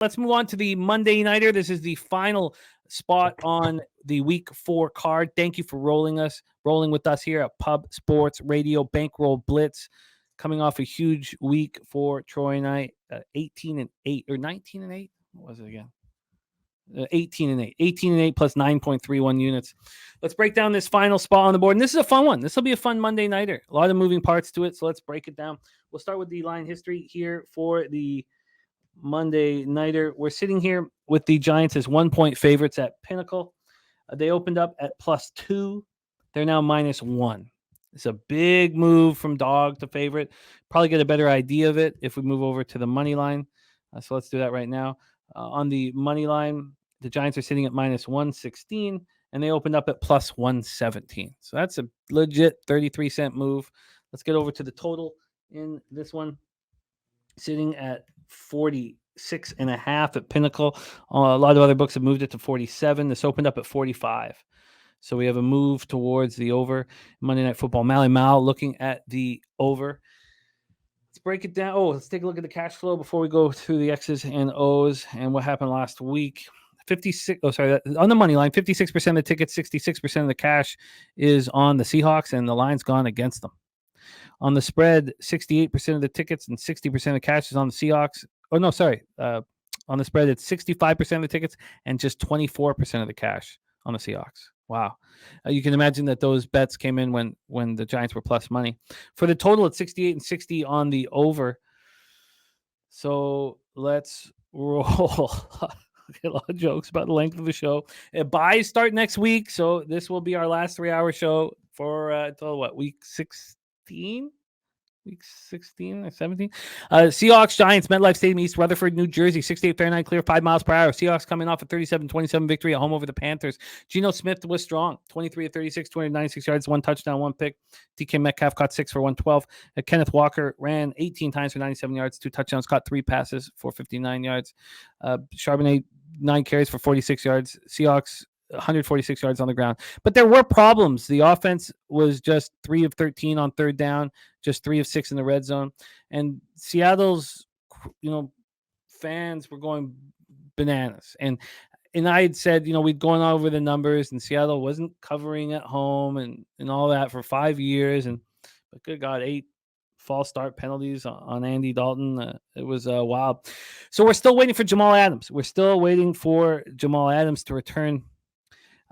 Let's move on to the Monday Nighter. This is the final spot on the Week 4 card. Thank you for rolling with us here at Pub Sports Radio Bankroll Blitz. Coming off a huge week for Troy and I, 18-8 or 19-8. What was it again? 18-8. 18-8 plus 9.31 units. Let's break down this final spot on the board. And this is a fun one. This will be a fun Monday Nighter. A lot of moving parts to it, so let's break it down. We'll start with the line history here for the Monday Nighter. We're sitting here with the Giants as 1-point favorites at Pinnacle. They opened up at +2. They're now -1. It's a big move from dog to favorite. Probably get a better idea of it if we move over to the money line. So let's do that right now. On the money line, the Giants are sitting at -116, and they opened up at +117. So that's a legit 33-cent move. Let's get over to the total in this one. Sitting at 46.5 at Pinnacle. A lot of other books have moved it to 47. This opened up at 45. So we have a move towards the over. Monday Night Football. Mally Mal looking at the over. Let's break it down. Let's take a look at the cash flow before we go through the X's and O's and what happened last week. On the money line, 56% of the tickets, 66% of the cash is on the Seahawks, and the line's gone against them. On the spread, 68% of the tickets and 60% of the cash is on the Seahawks. On the spread, it's 65% of the tickets and just 24% of the cash on the Seahawks. Wow. You can imagine that those bets came in when the Giants were plus money. For the total, it's 68 and 60 on the over. So let's roll. A lot of jokes about the length of the show. Buys start next week, so this will be our last 3-hour show for until week 16? Week 16 or 17. Seahawks, Giants, MetLife Stadium, East Rutherford, New Jersey, 68 Fahrenheit, clear, 5 miles per hour. Seahawks coming off a 37-27 victory at home over the Panthers. Geno Smith was strong, 23 of 36, 296 yards, 1 touchdown, 1 pick. DK Metcalf caught 6 for 112. Kenneth Walker ran 18 times for 97 yards, 2 touchdowns, caught 3 passes for 59 yards. Charbonnet, 9 carries for 46 yards. Seahawks, 146 yards on the ground. But there were problems. The offense was just 3 of 13 on third down, just 3 of 6 in the red zone. And Seattle's, fans were going bananas. And I had said, we'd gone over the numbers, and Seattle wasn't covering at home and all that for 5 years. But good God, 8 false start penalties on Andy Dalton. It was wild. So we're still waiting for Jamal Adams. We're still waiting for Jamal Adams to return.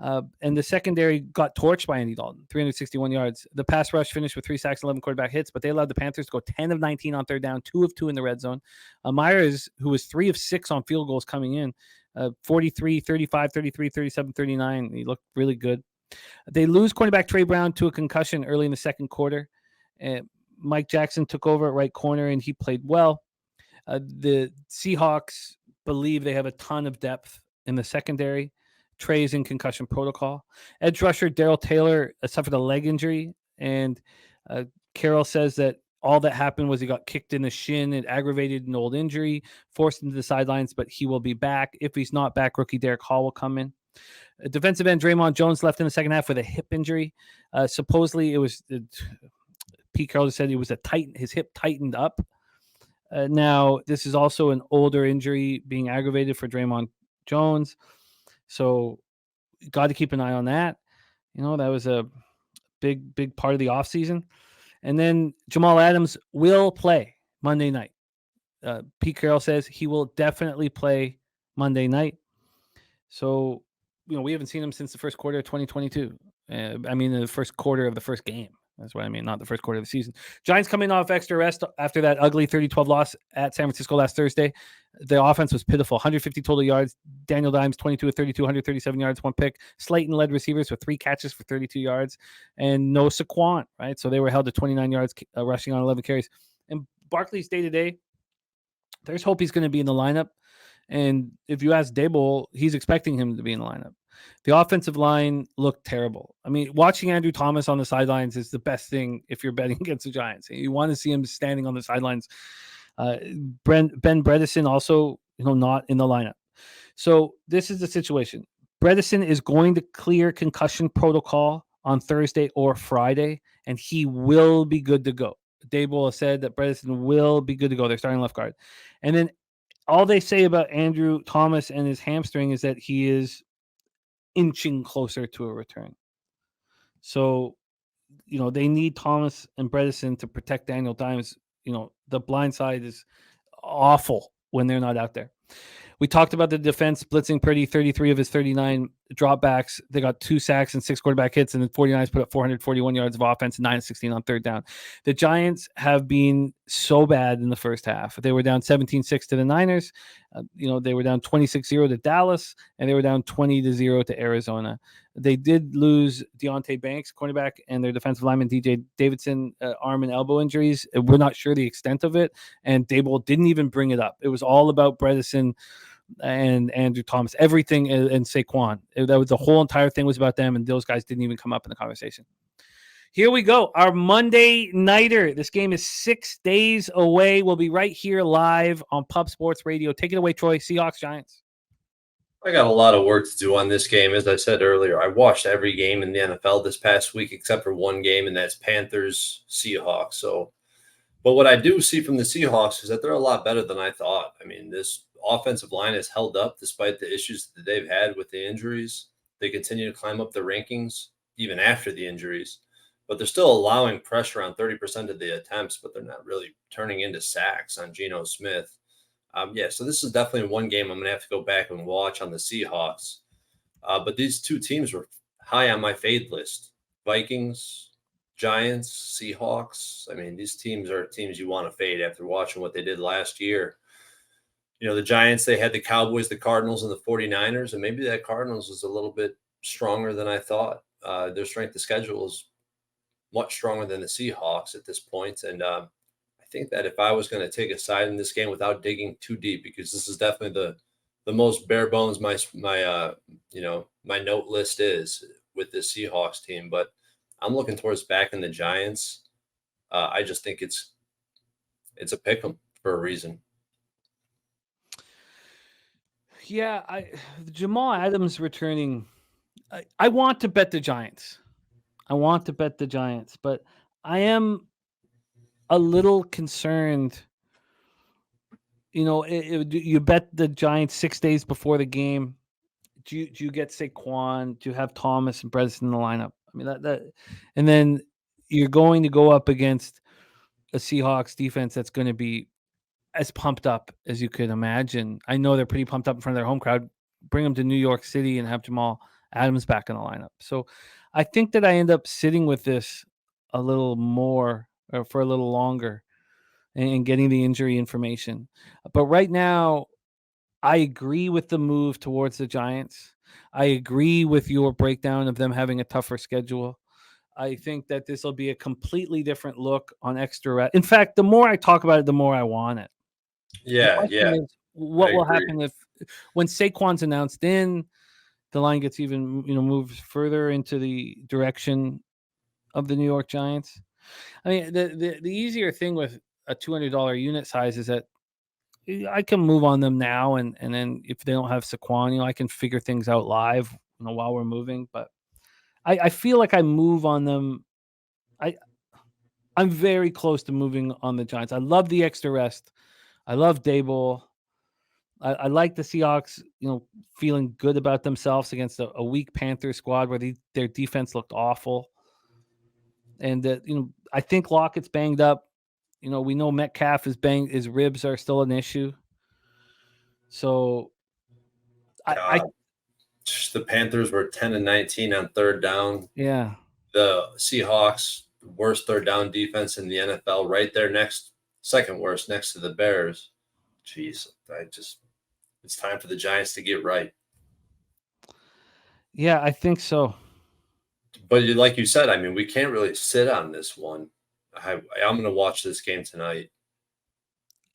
And the secondary got torched by Andy Dalton, 361 yards. The pass rush finished with 3 sacks and 11 quarterback hits, but they allowed the Panthers to go 10 of 19 on third down, 2 of 2 in the red zone. Myers, who was 3 of 6 on field goals coming in, 43, 35, 33, 37, 39. He looked really good. They lose cornerback Trey Brown to a concussion early in the second quarter. Mike Jackson took over at right corner, and he played well. The Seahawks believe they have a ton of depth in the secondary. Trey's in concussion protocol. Edge rusher Darrell Taylor suffered a leg injury, and Carroll says that all that happened was he got kicked in the shin. It aggravated an old injury, forced him to the sidelines, but he will be back. If he's not back, rookie Derek Hall will come in. Defensive end Draymond Jones left in the second half with a hip injury. Supposedly, it was Pete Carroll just said it was his hip tightened up. Now, this is also an older injury being aggravated for Draymond Jones. So got to keep an eye on that. That was a big part of the offseason. And then Jamal Adams will play Monday night. Pete Carroll says he will definitely play Monday night. So, we haven't seen him since the first quarter of 2022. The first quarter of the first game. That's what I mean, not the first quarter of the season. Giants coming off extra rest after that ugly 30-12 loss at San Francisco last Thursday. The offense was pitiful. 150 total yards. Daniel Dimes, 22 of 32, 137 yards, 1 pick. Slayton led receivers with 3 catches for 32 yards. And no Saquon, right? So they were held to 29 yards rushing on 11 carries. And Barkley's day-to-day, there's hope he's going to be in the lineup. And if you ask Daboll, he's expecting him to be in the lineup. The offensive line looked terrible. Watching Andrew Thomas on the sidelines is the best thing if you're betting against the Giants. You want to see him standing on the sidelines. Ben Bredesen also, not in the lineup. So this is the situation. Bredesen is going to clear concussion protocol on Thursday or Friday, and he will be good to go. Daboll has said that Bredesen will be good to go. They're starting left guard. And then all they say about Andrew Thomas and his hamstring is that he is inching closer to a return. So, they need Thomas and Bredesen to protect Daniel Dimes. The blind side is awful when they're not out there. We talked about the defense blitzing Purdy, 33 of his 39 dropbacks. They got 2 sacks and 6 quarterback hits, and the 49ers put up 441 yards of offense and 9 of 16 on third down. The Giants have been so bad in the first half. They were down 17-6 to the Niners. They were down 26-0 to Dallas, and they were down 20-0 to Arizona. They did lose Deontay Banks, cornerback, and their defensive lineman DJ Davidson, arm and elbow injuries. We're not sure the extent of it, and Daboll didn't even bring it up. It was all about Bredesen and Andrew Thomas, everything, and Saquon. That was the whole entire thing was about them, and those guys didn't even come up in the conversation. Here we go. Our Monday nighter. This game is 6 days away. We'll be right here live on Pub Sports Radio. Take it away, Troy. Seahawks, Giants. I got a lot of work to do on this game. As I said earlier, I watched every game in the NFL this past week except for one game, and that's Panthers Seahawks. But what I do see from the Seahawks is that they're a lot better than I thought. I mean, this offensive line has held up despite the issues that they've had with the injuries. They continue to climb up the rankings even after the injuries, but they're still allowing pressure on 30% of the attempts, but they're not really turning into sacks on Geno Smith. So this is definitely one game I'm going to have to go back and watch on the Seahawks. But these two teams were high on my fade list. Vikings, Giants, Seahawks. I mean, these teams are teams you want to fade after watching what they did last year. The Giants, they had the Cowboys, the Cardinals, and the 49ers, and maybe that Cardinals is a little bit stronger than I thought. Their strength of schedule is much stronger than the Seahawks at this point, and I think that if I was going to take a side in this game without digging too deep, because this is definitely the most bare bones my note list is with this Seahawks team, but I'm looking towards backing the Giants. I just think it's a pick 'em for a reason. Yeah, Jamal Adams returning. I want to bet the Giants. But I am a little concerned. You bet the Giants 6 days before the game. Do you get Saquon? Do you have Thomas and Bredesen in the lineup? I mean that, and then you're going to go up against a Seahawks defense that's going to be as pumped up as you could imagine. I know they're pretty pumped up in front of their home crowd. Bring them to New York City and have Jamal Adams back in the lineup. So I think that I end up sitting with this a little more or for a little longer and getting the injury information. But right now, I agree with the move towards the Giants. I agree with your breakdown of them having a tougher schedule. I think that this will be a completely different look on extra rest. In fact, the more I talk about it, the more I want it. Yeah. What will happen if when Saquon's announced in, the line gets even moved further into the direction of the New York Giants? I mean, the easier thing with a $200 unit size is that I can move on them now, and then if they don't have Saquon, I can figure things out live, while we're moving. But I feel like I move on them. I'm very close to moving on the Giants. I love the extra rest. I love Daboll. I like the Seahawks, feeling good about themselves against a weak Panther squad where their defense looked awful. And I think Lockett's banged up. We know Metcalf is banged. His ribs are still an issue. So the Panthers were 10-19 on third down. Yeah. The Seahawks, worst third down defense in the NFL, right there second worst next to the Bears. Jeez, it's time for the Giants to get right. Yeah, I think so. But like you said, I mean, we can't really sit on this one. I'm going to watch this game tonight.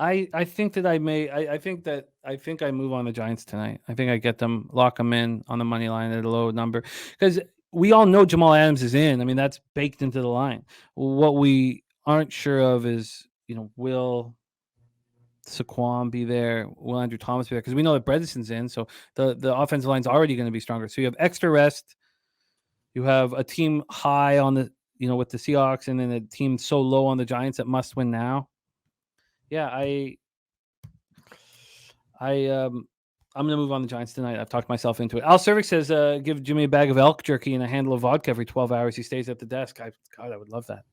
I think that I may. I think I move on the Giants tonight. I think I get them, lock them in on the money line at a low number, because we all know Jamal Adams is in. I mean, that's baked into the line. What we aren't sure of is, will Saquon be there? Will Andrew Thomas be there? Because we know that Bredesen's in, so the offensive line's already going to be stronger. So you have extra rest. You have a team high on the, with the Seahawks, and then a team so low on the Giants that must win now. Yeah, I'm gonna move on the Giants tonight. I've talked myself into it. Al Cervix says, "Give Jimmy a bag of elk jerky and a handle of vodka every 12 hours. He stays at the desk." God, I would love that.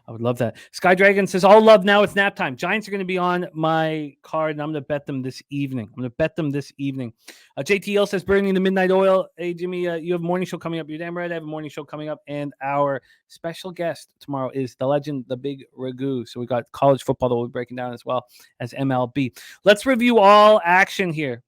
I would love that. Sky Dragon says, "All love now. It's nap time. Giants are going to be on my card, and I'm going to bet them this evening. JTL says, "Burning the midnight oil." Hey, Jimmy, you have a morning show coming up. You're damn right. I have a morning show coming up, and our special guest tomorrow is the legend, the Big Ragu. So we got college football that we'll be breaking down as well as MLB. Let's review all action here